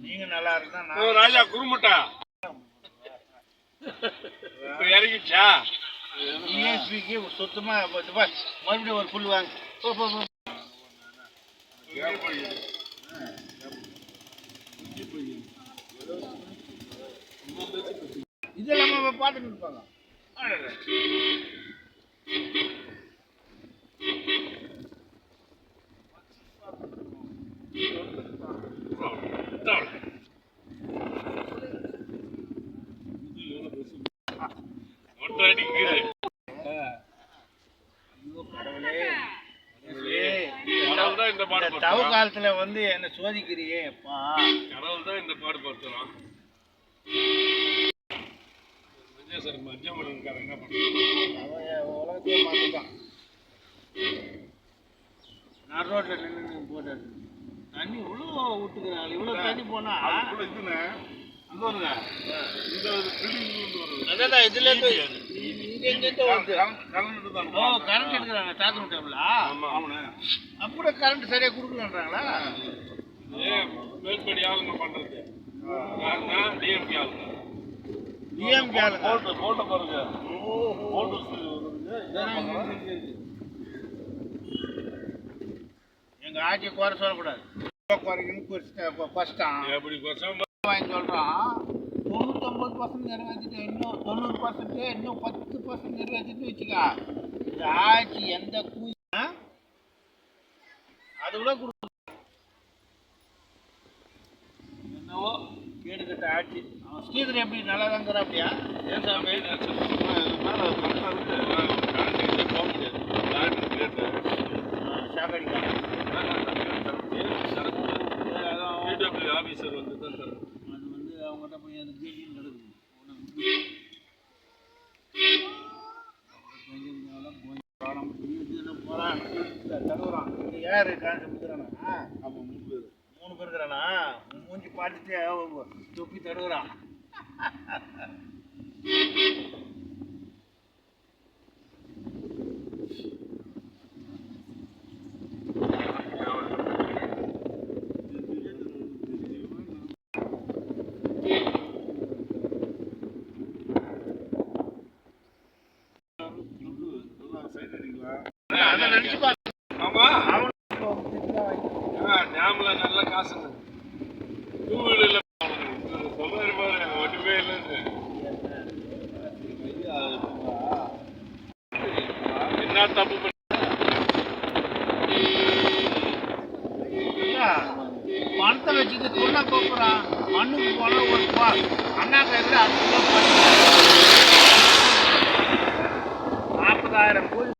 நீங்க நல்லா இருந்தா ராஜா குருமுட்டா இறங்கிச்சா டிஎஸ்பிக்கு சுத்தமா மறுபடியும் ஒரு புல் வாங்க இதெல்லாம் பார்த்துட்டு இருப்பாங்க. தவ காலத்துல வந்து என்ன சோதிக்கிறியே அப்பா கடவுள் தான் இந்த பாடுபடுத்துறான். மத்தியம் என்ன பண்றான் உலகத்தையே மாத்திட்டான். நான் ரோட்ல நின்று போட்டாரு தண்ணி இவ்வளோ விட்டுக்கிறாங்க. இவ்வளோ தண்ணி போனா அதான் இதுல கரண்ட் எடுக்கிறாங்க தாத்தூர் டைம்ல. அப்படியே கரண்ட் சரியா கொடுக்கலன்றாங்களா? மேல்படி ஆளுங்க பண்றது டிஎம்கே ஆளுங்க. டிஎம்கே ஆளுங்க போட்ட பாருங்க. எங்க ஆட்சியை குறை சொல்லக்கூடாது. எப்படி வாங்கி சொல்றான் 99% நிறைவேற்றிட்டு இன்னும் 90% இன்னும் 10% நிறைவேற்றிட்டு வச்சுக்கா. இந்த ஆட்சி எந்த கூலி அது கூட கொடுக்கும். என்னவோ கேடுகட்ட ஆட்சி. அவன் ஸ்ரீதர் எப்படி நல்லா தாங்கிறா? அப்படியா ஏன் சாமி போக முடியாது சாக்கடிக்கான ஆபீசர் வந்து தான் அது வந்து அவங்ககிட்ட போய் அது கேட்டு நடக்குது. தடுவுறான். யாரு கான்ஸ்டபிள்றானா? ஆமாம் 3 பேர் இருக்கிறானா? மூஞ்சி பார்த்துட்டு தொப்பி தடுவுறான். ஞாபகம் நல்ல காசு 2 வீலர்ல சொல்றாரு பாரு ஒன்றுமே இல்லைன்னு. என்ன தப்பு பணத்தை வச்சுட்டு தொண்ணா போறான். மண்ணுக்கு போனா ஒரு அண்ணா கையில் 40,000 கோடி